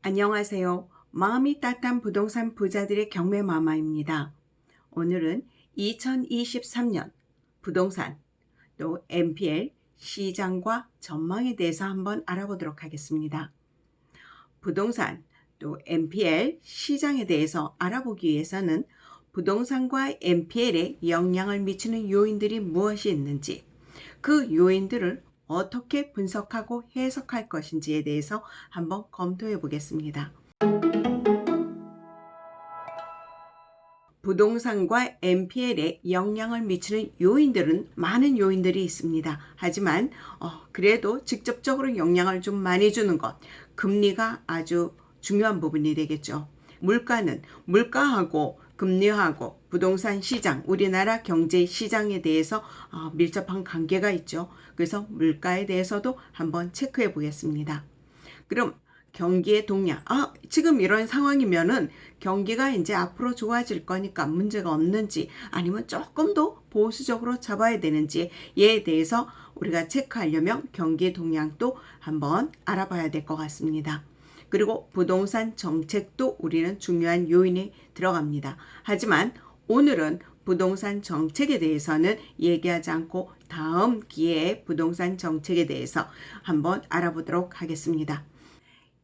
안녕하세요. 마음이 따뜻한 부동산 부자들의 경매 마마입니다. 오늘은 2023년 부동산 또 MPL 시장과 전망에 대해서 한번 알아보도록 하겠습니다. 부동산 또 MPL 시장에 대해서 알아보기 위해서는 부동산과 MPL에 영향을 미치는 요인들이 무엇이 있는지, 그 요인들을 어떻게 분석하고 해석할 것인지에 대해서 한번 검토해 보겠습니다. 부동산과 MPL에 영향을 미치는 요인들은 많은 요인들이 있습니다. 하지만 그래도 직접적으로 영향을 좀 많이 주는 것, 금리가 아주 중요한 부분이 되겠죠. 물가하고 금리하고 부동산 시장, 우리나라 경제 시장에 대해서 밀접한 관계가 있죠. 그래서 물가에 대해서도 한번 체크해 보겠습니다. 그럼 경기의 동향. 지금 이런 상황이면은 경기가 이제 앞으로 좋아질 거니까 문제가 없는지 아니면 조금 더 보수적으로 잡아야 되는지에 대해서 우리가 체크하려면 경기의 동향도 한번 알아봐야 될 것 같습니다. 그리고 부동산 정책도 우리는 중요한 요인이 들어갑니다. 하지만 오늘은 부동산 정책에 대해서는 얘기하지 않고 다음 기회에 부동산 정책에 대해서 한번 알아보도록 하겠습니다.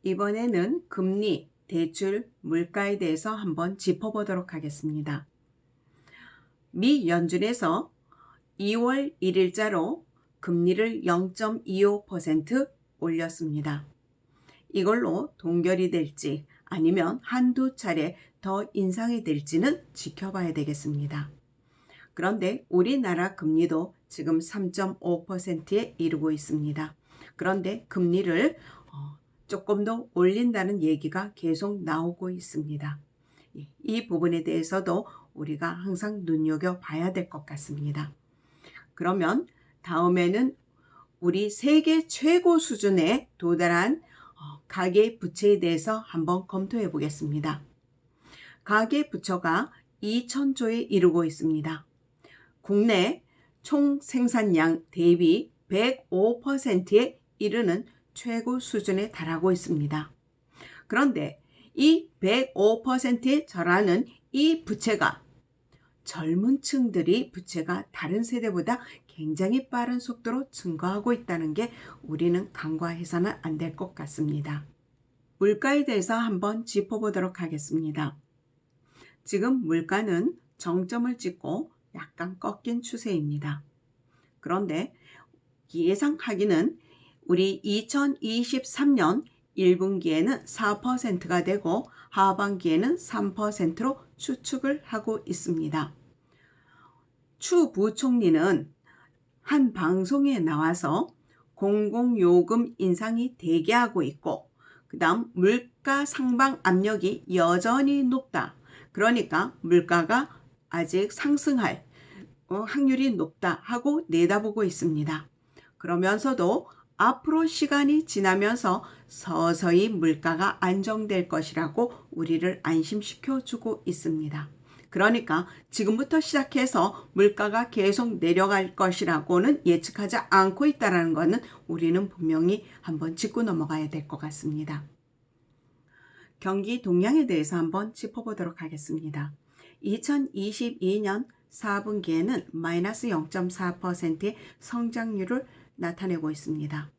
이번에는 금리, 대출, 물가에 대해서 한번 짚어보도록 하겠습니다. 미 연준에서 2월 1일자로 금리를 0.25% 올렸습니다. 이걸로 동결이 될지 아니면 한두 차례 더 인상이 될지는 지켜봐야 되겠습니다. 그런데 우리나라 금리도 지금 3.5%에 이르고 있습니다. 그런데 금리를 조금 더 올린다는 얘기가 계속 나오고 있습니다. 이 부분에 대해서도 우리가 항상 눈여겨봐야 될 것 같습니다. 그러면 다음에는 우리 세계 최고 수준에 도달한 가계부채에 대해서 한번 검토해 보겠습니다. 가계부채가 2,000조에 이르고 있습니다. 국내 총 생산량 대비 105%에 이르는 최고 수준에 달하고 있습니다. 그런데 이 105%에 달하는 이 부채가 젊은 층들이 부채가 다른 세대보다 굉장히 빠른 속도로 증가하고 있다는 게 우리는 간과해서는 안 될 것 같습니다. 물가에 대해서 한번 짚어보도록 하겠습니다. 지금 물가는 정점을 찍고 약간 꺾인 추세입니다. 그런데 예상하기는 우리 2023년 1분기에는 4%가 되고 하반기에는 3%로 추측을 하고 있습니다. 추 부총리는 한 방송에 나와서 공공요금 인상이 대기하고 있고 그 다음 물가 상방 압력이 여전히 높다. 그러니까 물가가 아직 상승할 확률이 높다 하고 내다보고 있습니다. 그러면서도 앞으로 시간이 지나면서 서서히 물가가 안정될 것이라고 우리를 안심시켜 주고 있습니다. 그러니까 지금부터 시작해서 물가가 계속 내려갈 것이라고는 예측하지 않고 있다는 것은 우리는 분명히 한번 짚고 넘어가야 될 것 같습니다. 경기 동향에 대해서 한번 짚어보도록 하겠습니다. 2022년 4분기에는 마이너스 0.4%의 성장률을 나타내고 있습니다.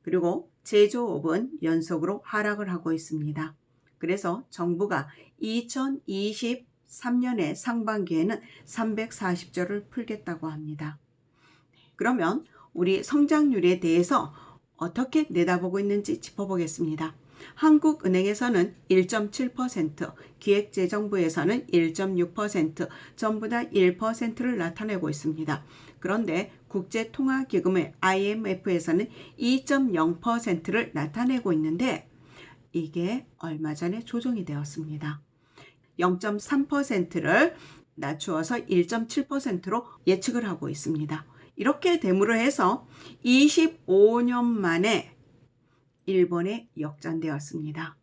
그리고 제조업은 연속으로 하락을 하고 있습니다. 그래서 정부가 2023년의 상반기에는 340조를 풀겠다고 합니다. 그러면 우리 성장률에 대해서 어떻게 내다보고 있는지 짚어보겠습니다. 한국은행에서는 1.7%, 기획재정부에서는 1.6%, 전부 다 1%를 나타내고 있습니다. 그런데 국제통화기금의 IMF에서는 2.0%를 나타내고 있는데 이게 얼마 전에 조정이 되었습니다. 0.3%를 낮추어서 1.7%로 예측을 하고 있습니다. 이렇게 됨으로 해서 25년 만에 일본에 역전되었습니다.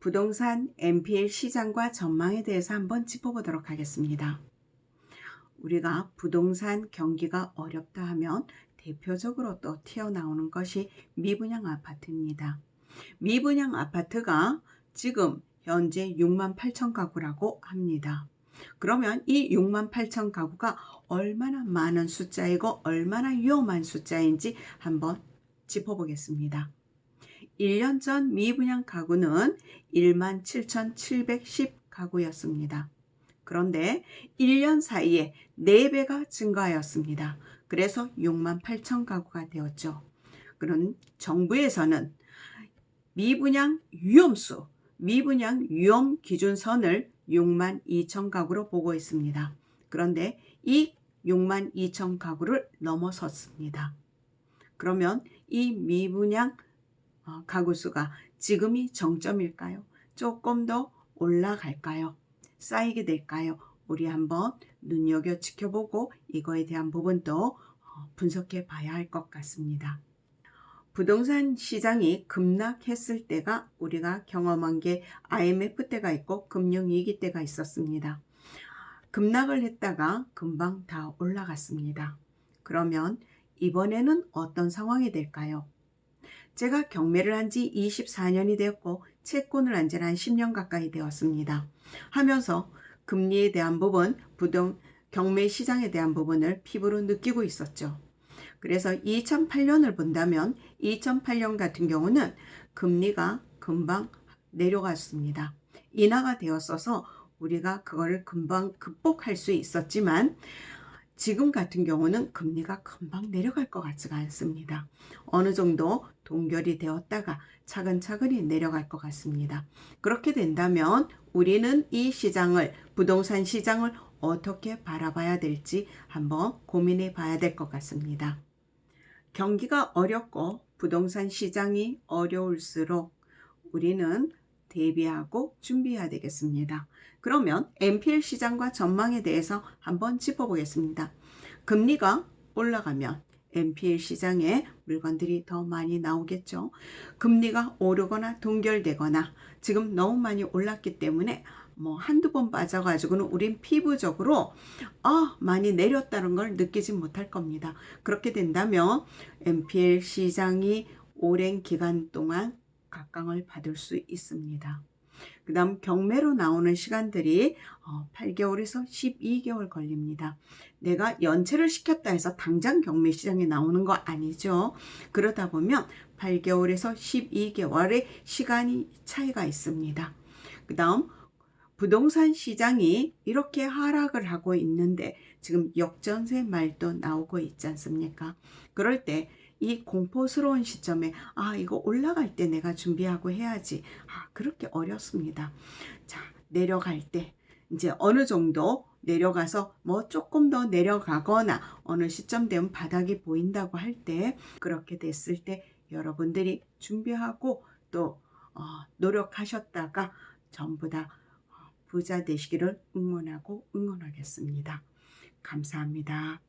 부동산 MPL 시장과 전망에 대해서 한번 짚어보도록 하겠습니다. 우리가 부동산 경기가 어렵다 하면 대표적으로 또 튀어나오는 것이 미분양 아파트입니다. 미분양 아파트가 지금 현재 6만 8천 가구라고 합니다. 그러면 이 6만 8천 가구가 얼마나 많은 숫자이고 얼마나 위험한 숫자인지 한번 짚어보겠습니다. 1년 전 미분양 가구는 1만 7,710 가구였습니다. 그런데 1년 사이에 4배가 증가하였습니다. 그래서 6만 8천 가구가 되었죠. 그런 정부에서는 미분양 위험수, 미분양 위험 기준선을 6만 2천 가구로 보고 있습니다. 그런데 이 6만 2천 가구를 넘어섰습니다. 그러면 이 미분양 가구 수가 지금이 정점일까요? 조금 더 올라갈까요? 쌓이게 될까요? 우리 한번 눈여겨 지켜보고 이거에 대한 부분도 분석해 봐야 할 것 같습니다. 부동산 시장이 급락했을 때가 우리가 경험한 게 IMF 때가 있고 금융위기 때가 있었습니다. 급락을 했다가 금방 다 올라갔습니다. 그러면 이번에는 어떤 상황이 될까요? 제가 경매를 한 지 24년이 되었고 채권을 한 지는 한 10년 가까이 되었습니다. 하면서 금리에 대한 부분, 경매 시장에 대한 부분을 피부로 느끼고 있었죠. 그래서 2008년을 본다면 2008년 같은 경우는 금리가 금방 내려갔습니다. 인하가 되었어서 우리가 그거를 금방 극복할 수 있었지만 지금 같은 경우는 금리가 금방 내려갈 것 같지가 않습니다. 어느 정도 동결이 되었다가 차근차근히 내려갈 것 같습니다. 그렇게 된다면 우리는 이 시장을, 부동산 시장을 어떻게 바라봐야 될지 한번 고민해 봐야 될 것 같습니다. 경기가 어렵고 부동산 시장이 어려울수록 우리는 대비하고 준비해야 되겠습니다. 그러면 NPL 시장과 전망에 대해서 한번 짚어보겠습니다. 금리가 올라가면 NPL 시장에 물건들이 더 많이 나오겠죠. 금리가 오르거나 동결되거나 지금 너무 많이 올랐기 때문에 한두 번 빠져가지고는 우린 피부적으로 많이 내렸다는 걸 느끼지 못할 겁니다. 그렇게 된다면 NPL 시장이 오랜 기간 동안 각광을 받을 수 있습니다. 그 다음 경매로 나오는 시간들이 8개월에서 12개월 걸립니다. 내가 연체를 시켰다 해서 당장 경매 시장에 나오는 거 아니죠. 그러다 보면 8개월에서 12개월의 시간이 차이가 있습니다. 그 다음 부동산 시장이 이렇게 하락을 하고 있는데 지금 역전세 말도 나오고 있지 않습니까? 그럴 때 이 공포스러운 시점에 이거 올라갈 때 내가 준비하고 해야지. 그렇게 어렵습니다. 자, 내려갈 때 이제 어느 정도 내려가서 조금 더 내려가거나 어느 시점 되면 바닥이 보인다고 할 때, 그렇게 됐을 때 여러분들이 준비하고 또 노력하셨다가 전부 다 부자 되시기를 응원하겠습니다. 감사합니다.